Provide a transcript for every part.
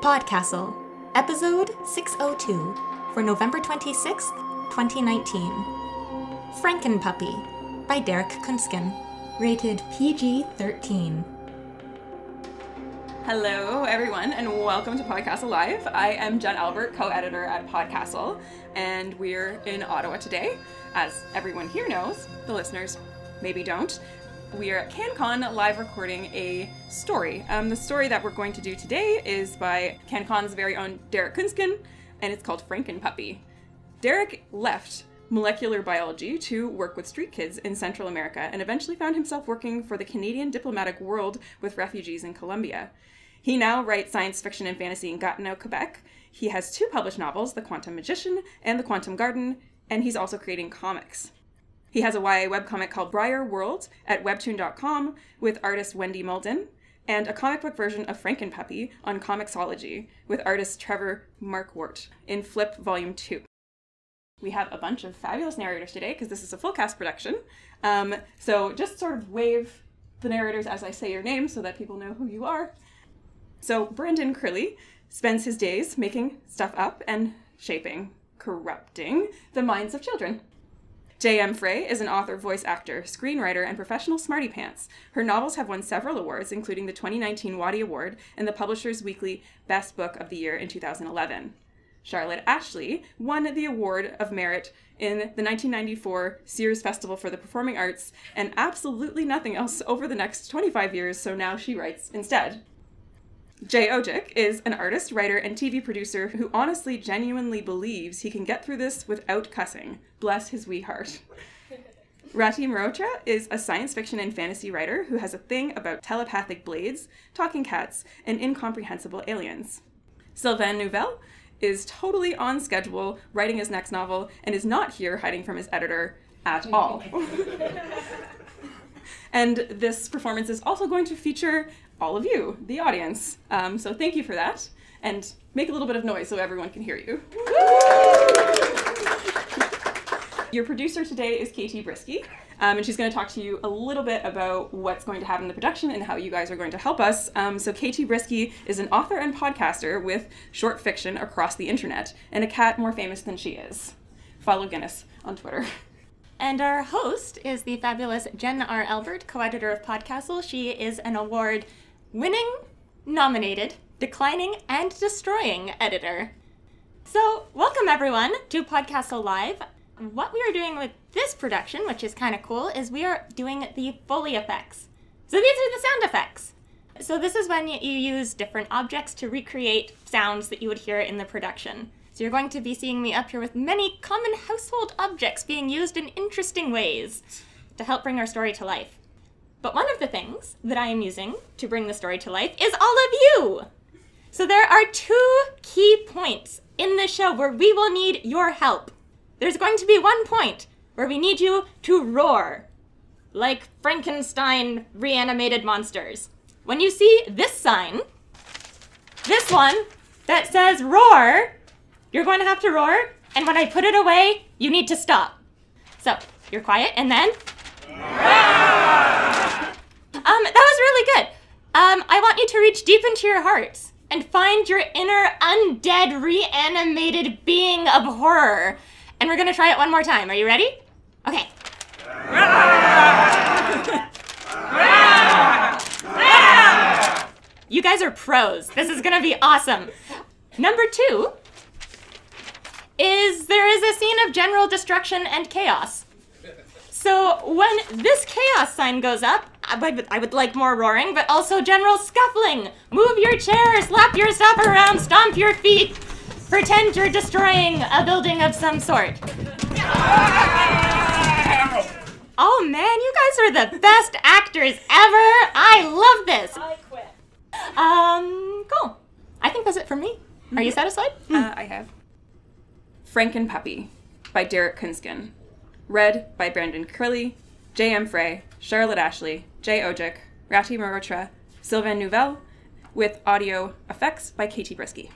PodCastle, episode 602, for November 26th, 2019. Frankenpuppy, by Derek Kunskin, rated PG-13. Hello, everyone, and welcome to PodCastle Live. I am Jen Albert, co-editor at PodCastle, and we're in Ottawa today. As everyone here knows, the listeners maybe don't. We are at CanCon live recording a story. The story that we're going to do today is by CanCon's very own Derek Kunskin, and it's called Frankenpuppy. Derek left molecular biology to work with street kids in Central America and eventually found himself working for the Canadian diplomatic world with refugees in Colombia. He now writes science fiction and fantasy in Gatineau, Quebec. He has 2 published novels, The Quantum Magician and The Quantum Garden, and he's also creating comics. He has a YA webcomic called Briar World at webtoon.com with artist Wendy Mulden, and a comic book version of Frankenpuppy on Comixology with artist Trevor Markwart in Flip Volume 2. We have a bunch of fabulous narrators today because this is a full cast production. So just sort of wave the narrators as I say your name so that people know who you are. So Brendan Crilly spends his days making stuff up and shaping, corrupting the minds of children. J.M. Frey is an author, voice actor, screenwriter, and professional smarty pants. Her novels have won several awards, including the 2019 Waddy Award and the Publisher's Weekly Best Book of the Year in 2011. Charlotte Ashley won the Award of Merit in the 1994 Sears Festival for the Performing Arts and absolutely nothing else over the next 25 years, so now she writes instead. Jay Ojik is an artist, writer, and TV producer who honestly, genuinely believes he can get through this without cussing. Bless his wee heart. Rati Mehrotra is a science fiction and fantasy writer who has a thing about telepathic blades, talking cats, and incomprehensible aliens. Sylvain Nouvel is totally on schedule writing his next novel and is not here hiding from his editor at all. And this performance is also going to feature all of you, the audience. So thank you for that. And make a little bit of noise so everyone can hear you. Your producer today is Katie Brisky, and she's going to talk to you a little bit about what's going to happen in the production and how you guys are going to help us. So Katie Brisky is an author and podcaster with short fiction across the internet, and a cat more famous than she is. Follow Guinness on Twitter. And our host is the fabulous Jen R. Albert, co-editor of PodCastle. She is an award-winning, nominated, declining, and destroying editor. So, welcome everyone to PodCastle Live. What we are doing with this production, which is kind of cool, is we are doing the Foley effects. So these are the sound effects. So this is when you use different objects to recreate sounds that you would hear in the production. So you're going to be seeing me up here with many common household objects being used in interesting ways to help bring our story to life. But one of the things that I am using to bring the story to life is all of you! So there are 2 key points in this show where we will need your help. There's going to be one point where we need you to roar, like Frankenstein reanimated monsters. When you see this sign, this one that says roar, you're going to have to roar, and when I put it away, you need to stop. So, you're quiet, and then... that was really good. I want you to reach deep into your hearts and find your inner undead reanimated being of horror. And we're gonna try it one more time. Are you ready? Okay. You guys are pros. This is gonna be awesome. Number 2 is there is a scene of general destruction and chaos. So when this chaos sign goes up, I would like more roaring, but also general scuffling. Move your chair, slap your stuff around, stomp your feet. Pretend you're destroying a building of some sort. Oh man, you guys are the best actors ever. I love this. I quit. Cool. I think that's it from me. Are you satisfied? I have. Frankenpuppy by Derek Kunskin. Read by Brendan Crilly, J.M. Frey, Charlotte Ashley, Jay Ojik, Rati Mehrotra, Sylvain Nouvel, with audio effects by Katie Brisky.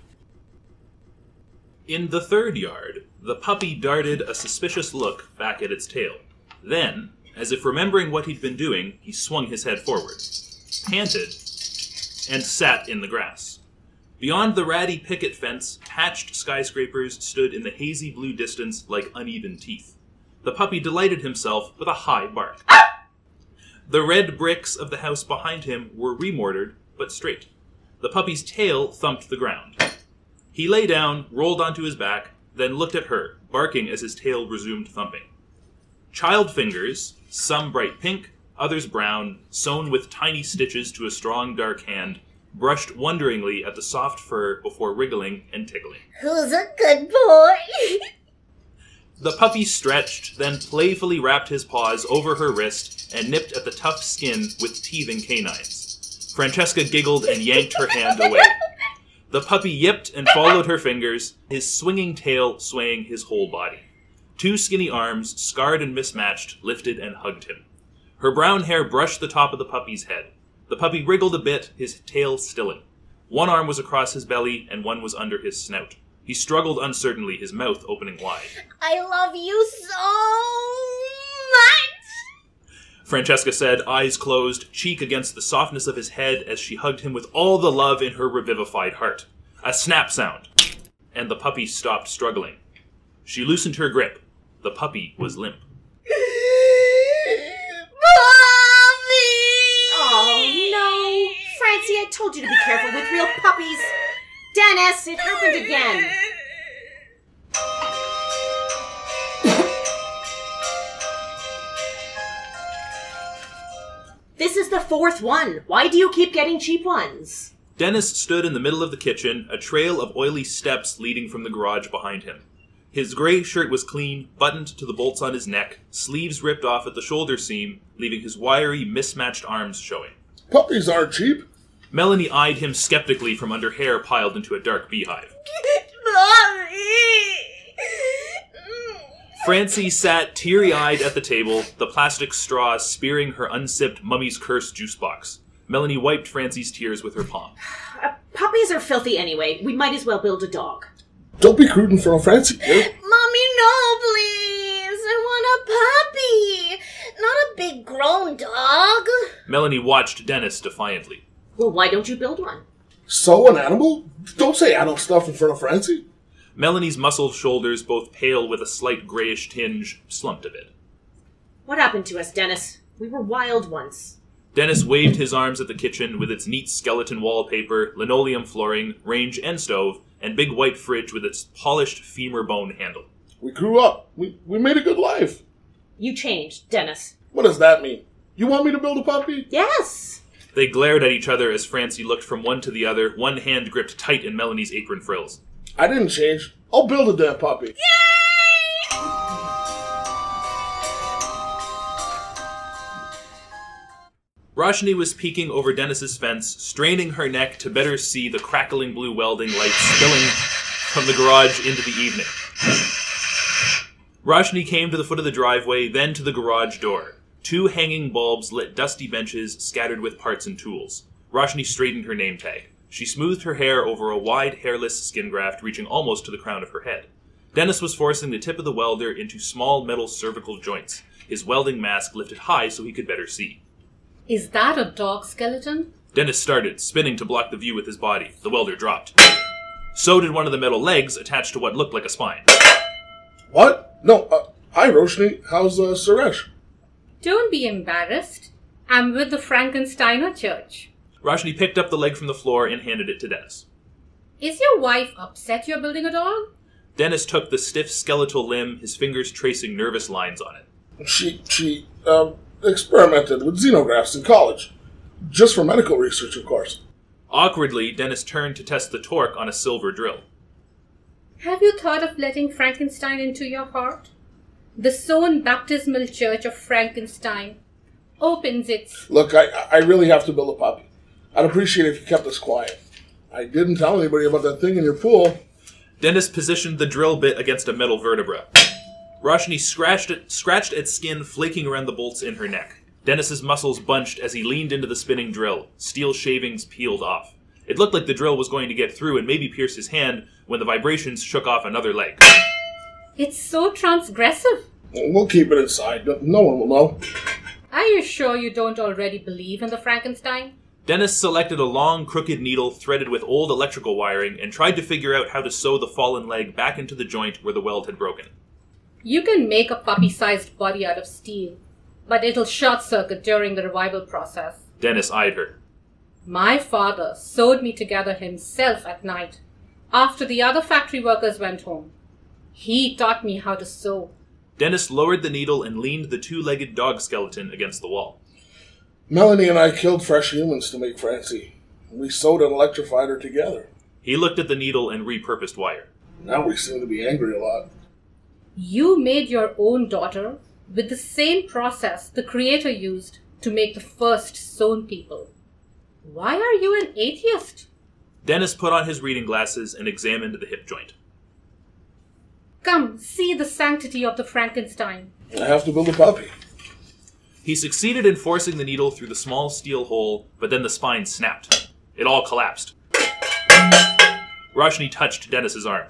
In the third yard, the puppy darted a suspicious look back at its tail. Then, as if remembering what he'd been doing, he swung his head forward, panted, and sat in the grass. Beyond the ratty picket fence, patched skyscrapers stood in the hazy blue distance like uneven teeth. The puppy delighted himself with a high bark. The red bricks of the house behind him were remortared, but straight. The puppy's tail thumped the ground. He lay down, rolled onto his back, then looked at her, barking as his tail resumed thumping. Child fingers, some bright pink, others brown, sewn with tiny stitches to a strong dark hand, brushed wonderingly at the soft fur before wriggling and tickling. Who's a good boy? The puppy stretched, then playfully wrapped his paws over her wrist and nipped at the tough skin with teething canines. Francesca giggled and yanked her hand away. The puppy yipped and followed her fingers, his swinging tail swaying his whole body. Two skinny arms, scarred and mismatched, lifted and hugged him. Her brown hair brushed the top of the puppy's head. The puppy wriggled a bit, his tail stilling. One arm was across his belly, and one was under his snout. He struggled uncertainly, his mouth opening wide. I love you so much! Francesca said, eyes closed, cheek against the softness of his head as she hugged him with all the love in her revivified heart. A snap sound, and the puppy stopped struggling. She loosened her grip. The puppy was limp. Oh, no. Francie, I told you to be careful with real puppies. Dennis, it happened again. This is the fourth one. Why do you keep getting cheap ones? Dennis stood in the middle of the kitchen, a trail of oily steps leading from the garage behind him. His gray shirt was clean, buttoned to the bolts on his neck, sleeves ripped off at the shoulder seam, leaving his wiry, mismatched arms showing. Puppies aren't cheap. Melanie eyed him skeptically from under hair piled into a dark beehive. Francie sat teary-eyed at the table, the plastic straw spearing her unsipped Mummy's Curse juice box. Melanie wiped Francie's tears with her palm. Puppies are filthy anyway. We might as well build a dog. Don't be crude in front of Francie. Mommy, no, please. I want a puppy. Not a big grown dog. Melanie watched Dennis defiantly. Well, why don't you build one? So an animal? Don't say adult stuff in front of Francie. Melanie's muscled shoulders, both pale with a slight grayish tinge, slumped a bit. What happened to us, Dennis? We were wild once. Dennis waved his arms at the kitchen with its neat skeleton wallpaper, linoleum flooring, range and stove, and big white fridge with its polished femur bone handle. We grew up. We made a good life. You changed, Dennis. What does that mean? You want me to build a puppy? Yes. They glared at each other as Francie looked from one to the other, one hand gripped tight in Melanie's apron frills. I didn't change. I'll build a damn puppy. Yay! Roshni was peeking over Dennis's fence, straining her neck to better see the crackling blue welding light spilling from the garage into the evening. Roshni came to the foot of the driveway, then to the garage door. Two hanging bulbs lit dusty benches scattered with parts and tools. Roshni straightened her name tag. She smoothed her hair over a wide, hairless skin graft reaching almost to the crown of her head. Dennis was forcing the tip of the welder into small metal cervical joints, his welding mask lifted high so he could better see. Is that a dog skeleton? Dennis started, spinning to block the view with his body. The welder dropped. So did one of the metal legs attached to what looked like a spine. What? No, hi Roshni. How's Suresh? Don't be embarrassed. I'm with the Frankensteiner Church. Roshni picked up the leg from the floor and handed it to Dennis. Is your wife upset you're building a dog? Dennis took the stiff skeletal limb, his fingers tracing nervous lines on it. She experimented with xenografts in college. Just for medical research, of course. Awkwardly, Dennis turned to test the torque on a silver drill. Have you thought of letting Frankenstein into your heart? The Sown Baptismal Church of Frankenstein opens its... Look, I really have to build a puppy. I'd appreciate it if you kept this quiet. I didn't tell anybody about that thing in your pool. Dennis positioned the drill bit against a metal vertebra. Roshni scratched at skin flaking around the bolts in her neck. Dennis's muscles bunched as he leaned into the spinning drill. Steel shavings peeled off. It looked like the drill was going to get through and maybe pierce his hand when the vibrations shook off another leg. It's so transgressive. We'll keep it inside. No one will know. Are you sure you don't already believe in the Frankenstein? Dennis selected a long, crooked needle threaded with old electrical wiring and tried to figure out how to sew the fallen leg back into the joint where the weld had broken. You can make a puppy-sized body out of steel, but it'll short-circuit during the revival process. Dennis eyed her. My father sewed me together himself at night, after the other factory workers went home. He taught me how to sew. Dennis lowered the needle and leaned the two-legged dog skeleton against the wall. Melanie and I killed fresh humans to make Francie. We sewed and electrified her together. He looked at the needle and repurposed wire. Now we seem to be angry a lot. You made your own daughter with the same process the Creator used to make the first sewn people. Why are you an atheist? Dennis put on his reading glasses and examined the hip joint. Come, see the sanctity of the Frankenstein. I have to build a puppy. He succeeded in forcing the needle through the small steel hole, but then the spine snapped. It all collapsed. Roshni touched Dennis's arm.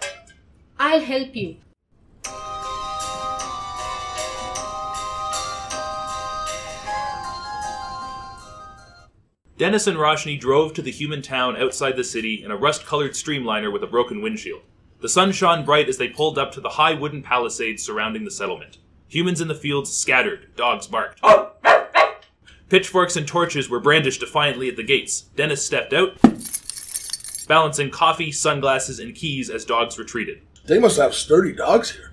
I'll help you. Dennis and Roshni drove to the human town outside the city in a rust-colored streamliner with a broken windshield. The sun shone bright as they pulled up to the high wooden palisades surrounding the settlement. Humans in the fields scattered. Dogs barked. Pitchforks and torches were brandished defiantly at the gates. Dennis stepped out, balancing coffee, sunglasses, and keys as dogs retreated. They must have sturdy dogs here.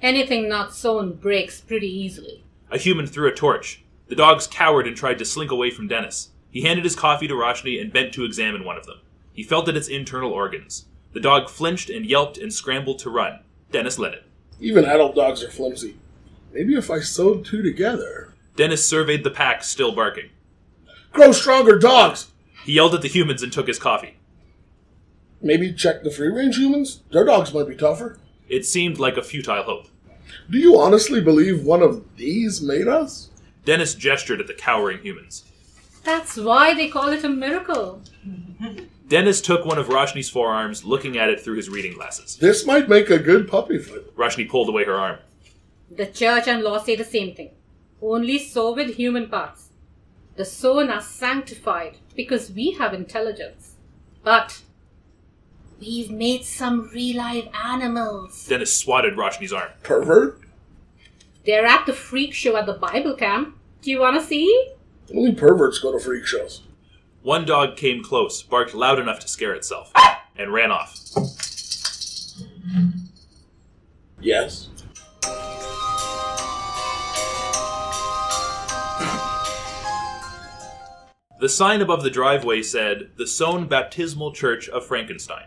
Anything not sewn breaks pretty easily. A human threw a torch. The dogs cowered and tried to slink away from Dennis. He handed his coffee to Roshni and bent to examine one of them. He felt at its internal organs. The dog flinched and yelped and scrambled to run. Dennis let it. Even adult dogs are flimsy. Maybe if I sewed two together... Dennis surveyed the pack, still barking. Grow stronger, dogs! He yelled at the humans and took his coffee. Maybe check the free-range humans? Their dogs might be tougher. It seemed like a futile hope. Do you honestly believe one of these made us? Dennis gestured at the cowering humans. That's why they call it a miracle. Dennis took one of Roshni's forearms, looking at it through his reading glasses. This might make a good puppy foot. Roshni pulled away her arm. The church and law say the same thing. Only sew with human parts. The sewn are sanctified because we have intelligence. But we've made some real live animals. Dennis swatted Roshni's arm. Pervert? They're at the freak show at the Bible camp. Do you want to see? Only perverts go to freak shows. One dog came close, barked loud enough to scare itself, and ran off. Yes. The sign above the driveway said, "The Sewn Baptismal Church of Frankenstein."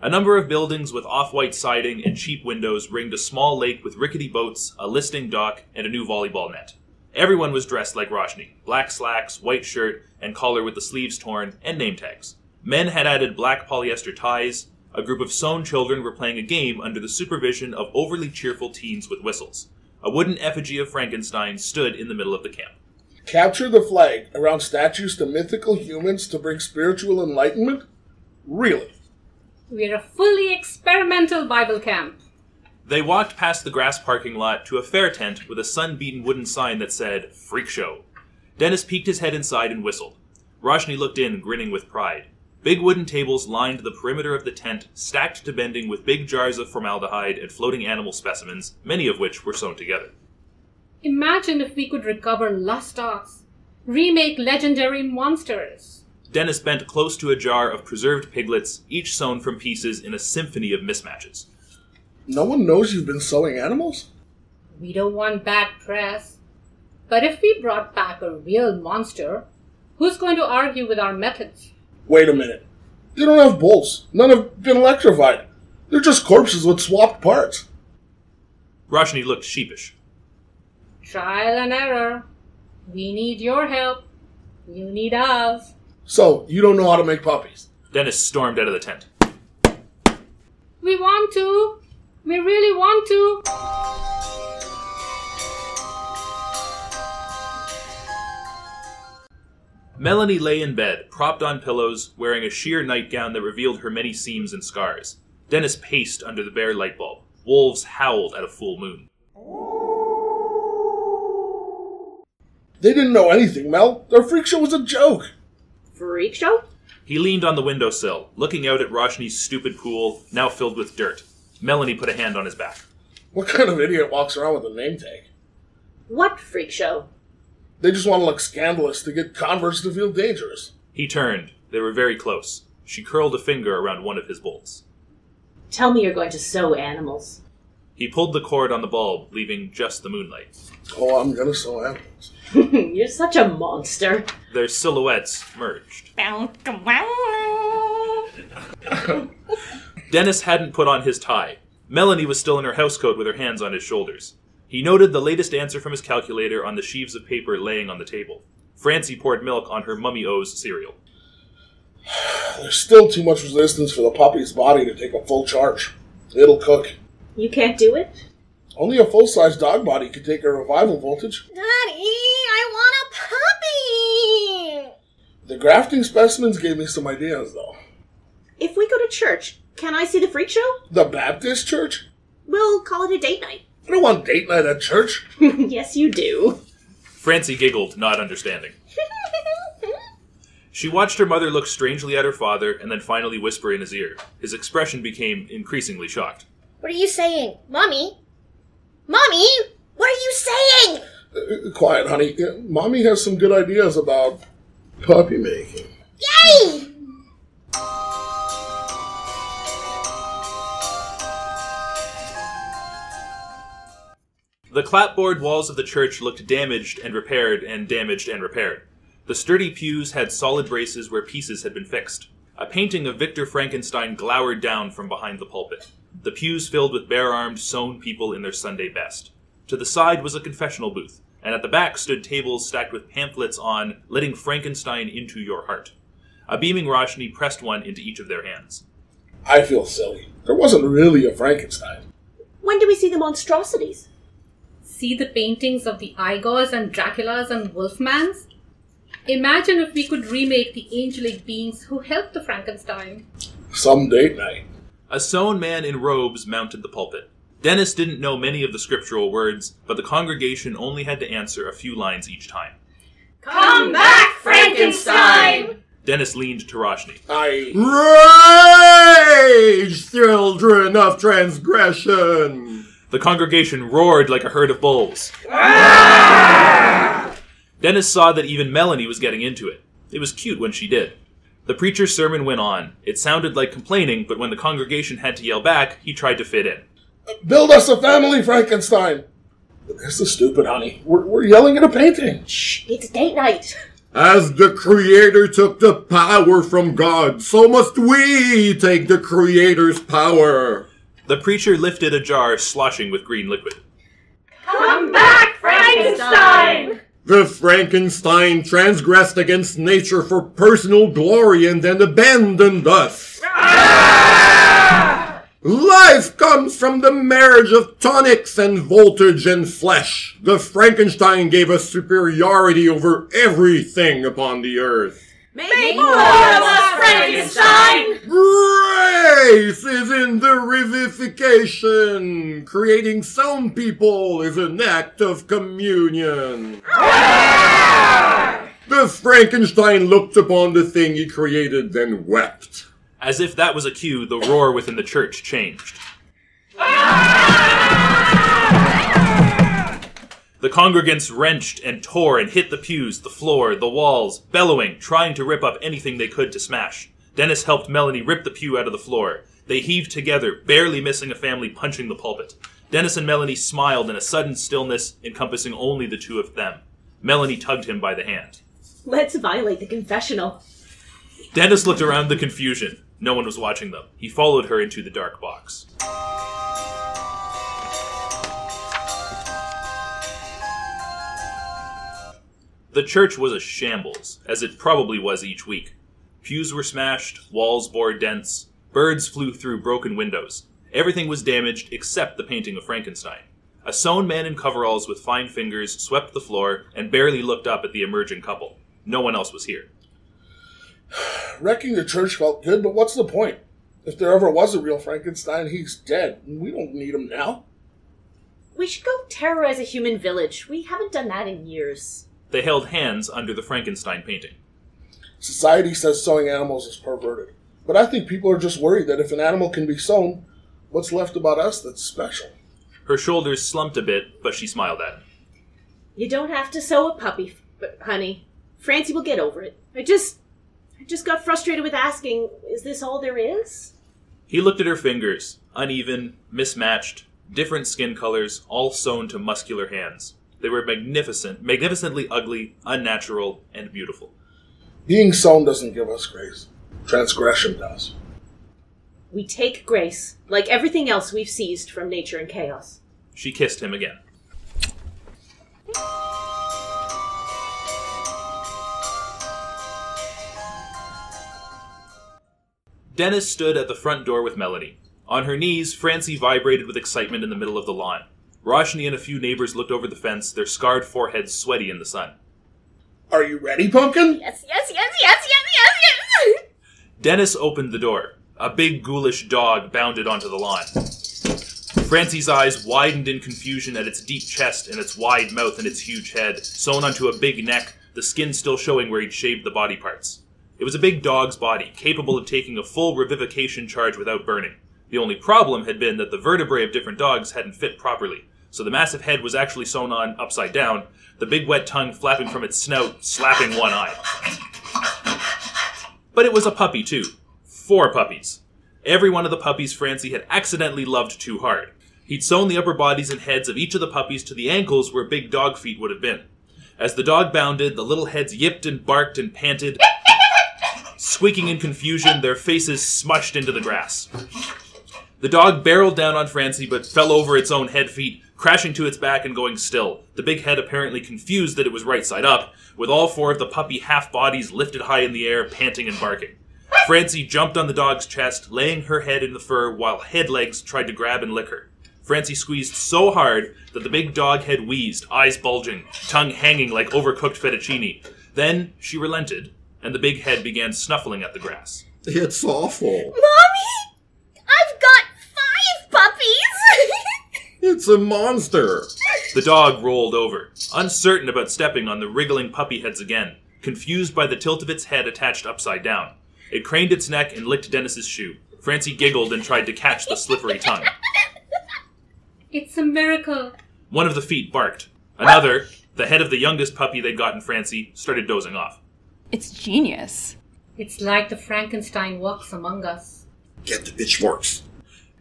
A number of buildings with off-white siding and cheap windows ringed a small lake with rickety boats, a listing dock, and a new volleyball net. Everyone was dressed like Roshni. Black slacks, white shirt, and collar with the sleeves torn, and name tags. Men had added black polyester ties. A group of sewn children were playing a game under the supervision of overly cheerful teens with whistles. A wooden effigy of Frankenstein stood in the middle of the camp. Capture the flag around statues to mythical humans to bring spiritual enlightenment? Really? We're a fully experimental Bible camp. They walked past the grass parking lot to a fair tent with a sun-beaten wooden sign that said, "Freak Show." Dennis peeked his head inside and whistled. Roshni looked in, grinning with pride. Big wooden tables lined the perimeter of the tent, stacked to bending with big jars of formaldehyde and floating animal specimens, many of which were sewn together. Imagine if we could recover lost arts, remake legendary monsters. Dennis bent close to a jar of preserved piglets, each sewn from pieces in a symphony of mismatches. No one knows you've been sewing animals? We don't want bad press. But if we brought back a real monster, who's going to argue with our methods? Wait a minute. They don't have bolts. None have been electrified. They're just corpses with swapped parts. Roshni looked sheepish. Trial and error. We need your help. You need ours. So, you don't know how to make puppies? Dennis stormed out of the tent. We want to. We really want to. Melanie lay in bed, propped on pillows, wearing a sheer nightgown that revealed her many seams and scars. Dennis paced under the bare light bulb. Wolves howled at a full moon. They didn't know anything, Mel. Their freak show was a joke. freak show? He leaned on the windowsill, looking out at Roshni's stupid pool, now filled with dirt. Melanie put a hand on his back. What kind of idiot walks around with a name tag? What freak show? They just want to look scandalous to get converts to feel dangerous. He turned. They were very close. She curled a finger around one of his bolts. Tell me you're going to sew animals. He pulled the cord on the bulb, leaving just the moonlight. Oh, I'm gonna sew animals. You're such a monster. Their silhouettes merged. Dennis hadn't put on his tie. Melanie was still in her housecoat with her hands on his shoulders. He noted the latest answer from his calculator on the sheaves of paper laying on the table. Francie poured milk on her Mummy-O's cereal. There's still too much resistance for the puppy's body to take a full charge. It'll cook. You can't do it? Only a full-size dog body could take a revival voltage. Daddy, I want a puppy! The grafting specimens gave me some ideas, though. If we go to church, can I see the freak show? The Baptist church? We'll call it a date night. I don't want date night at church. Yes, you do. Francie giggled, not understanding. She watched her mother look strangely at her father and then finally whisper in his ear. His expression became increasingly shocked. What are you saying? Mommy? Mommy? What are you saying? Quiet, honey. Mommy has some good ideas about puppy making. Yay! The clapboard walls of the church looked damaged and repaired and damaged and repaired. The sturdy pews had solid braces where pieces had been fixed. A painting of Victor Frankenstein glowered down from behind the pulpit. The pews filled with bare-armed, sewn people in their Sunday best. To the side was a confessional booth, and at the back stood tables stacked with pamphlets on letting Frankenstein into your heart. A beaming Roshni pressed one into each of their hands. I feel silly. There wasn't really a Frankenstein. When do we see the monstrosities? See the paintings of the Igors and Draculas and Wolfmans? Imagine if we could remake the angelic beings who helped the Frankenstein. Some date night. A sewn man in robes mounted the pulpit. Dennis didn't know many of the scriptural words, but the congregation only had to answer a few lines each time. Come back, Frankenstein! Dennis leaned to Roshni. Rage, children of transgression! The congregation roared like a herd of bulls. Dennis saw that even Melanie was getting into it. It was cute when she did. The preacher's sermon went on. It sounded like complaining, but when the congregation had to yell back, he tried to fit in. Build us a family, Frankenstein! This is stupid, honey. We're yelling at a painting. Shh, it's date night. As the Creator took the power from God, so must we take the Creator's power. The preacher lifted a jar sloshing with green liquid. Come back, Frankenstein! The Frankenstein transgressed against nature for personal glory and then abandoned us. Life comes from the marriage of tonics and voltage and flesh. The Frankenstein gave us superiority over everything upon the earth. Make more of us, Frankenstein! Grace is in the revivification. Creating some people is an act of communion. The Frankenstein looked upon the thing he created, then wept. As if that was a cue, the roar within the church changed. The congregants wrenched and tore and hit the pews, the floor, the walls, bellowing, trying to rip up anything they could to smash. Dennis helped Melanie rip the pew out of the floor. They heaved together, barely missing a family punching the pulpit. Dennis and Melanie smiled in a sudden stillness encompassing only the two of them. Melanie tugged him by the hand. Let's violate the confessional. Dennis looked around the confusion. No one was watching them. He followed her into the dark box. The church was a shambles, as it probably was each week. Pews were smashed, walls bore dents, birds flew through broken windows. Everything was damaged except the painting of Frankenstein. A sewn man in coveralls with fine fingers swept the floor and barely looked up at the emerging couple. No one else was here. Wrecking the church felt good, but what's the point? If there ever was a real Frankenstein, he's dead. We don't need him now. We should go terrorize a human village. We haven't done that in years. They held hands under the Frankenstein painting. Society says sewing animals is perverted. But I think people are just worried that if an animal can be sewn, what's left about us that's special? Her shoulders slumped a bit, but she smiled at him. You don't have to sew a puppy, honey. Francie will get over it. I just got frustrated with asking, is this all there is? He looked at her fingers, uneven, mismatched, different skin colors, all sewn to muscular hands. They were magnificently ugly, unnatural, and beautiful. Being sewn doesn't give us grace. Transgression does. We take grace, like everything else we've seized from nature and chaos. She kissed him again. Dennis stood at the front door with Melanie. On her knees, Francie vibrated with excitement in the middle of the lawn. Roshni and a few neighbors looked over the fence, their scarred foreheads sweaty in the sun. Are you ready, Pumpkin? Yes, yes, yes, yes, yes, yes, yes! Dennis opened the door. A big ghoulish dog bounded onto the lawn. Francie's eyes widened in confusion at its deep chest and its wide mouth and its huge head, sewn onto a big neck, the skin still showing where he'd shaved the body parts. It was a big dog's body, capable of taking a full revivification charge without burning. The only problem had been that the vertebrae of different dogs hadn't fit properly, so the massive head was actually sewn on upside down, the big wet tongue flapping from its snout, slapping one eye. But it was a puppy, too. 4 puppies. Every one of the puppies Francie had accidentally loved too hard. He'd sewn the upper bodies and heads of each of the puppies to the ankles where big dog feet would have been. As the dog bounded, the little heads yipped and barked and panted, squeaking in confusion, their faces smushed into the grass. The dog barreled down on Francie, but fell over its own head feet, crashing to its back and going still, the big head apparently confused that it was right side up, with all 4 of the puppy half-bodies lifted high in the air, panting and barking. Francie jumped on the dog's chest, laying her head in the fur while head legs tried to grab and lick her. Francie squeezed so hard that the big dog head wheezed, eyes bulging, tongue hanging like overcooked fettuccine. Then she relented, and the big head began snuffling at the grass. It's awful. Mommy! I've got 5 puppies! It's a monster. The dog rolled over, uncertain about stepping on the wriggling puppy heads again, confused by the tilt of its head attached upside down. It craned its neck and licked Dennis's shoe. Francie giggled and tried to catch the slippery tongue. It's a miracle. One of the feet barked. Another, the head of the youngest puppy they'd gotten Francie, started dozing off. It's genius. It's like the Frankenstein walks among us. Get the pitchforks.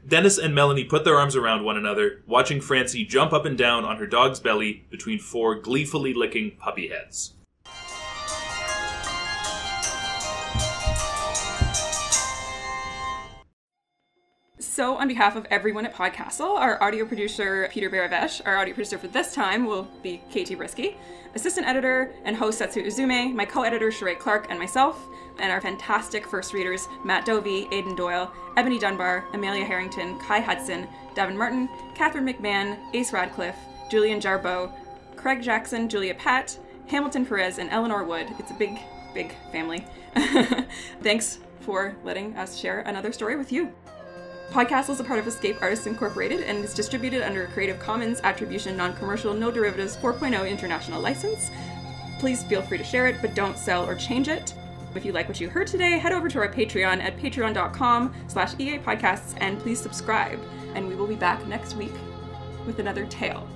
Dennis and Melanie put their arms around one another, watching Francie jump up and down on her dog's belly between 4 gleefully licking puppy heads. So, on behalf of everyone at PodCastle, our audio producer, Peter Baravesh, our audio producer for this time will be Katie Brisky, assistant editor and host Setsu Uzume, my co-editor Sheree Clark, and myself, and our fantastic first readers, Matt Dovey, Aidan Doyle, Ebony Dunbar, Amelia Harrington, Kai Hudson, Davin Martin, Catherine McMahon, Ace Radcliffe, Julian Jarboe, Craig Jackson, Julia Patt, Hamilton Perez, and Eleanor Wood. It's a big, big family. Thanks for letting us share another story with you. PodCastle is a part of Escape Artists Incorporated and is distributed under a Creative Commons Attribution Non-Commercial No Derivatives 4.0 International License. Please feel free to share it, but don't sell or change it. If you like what you heard today, head over to our Patreon at patreon.com/EAPodcasts and please subscribe. And we will be back next week with another tale.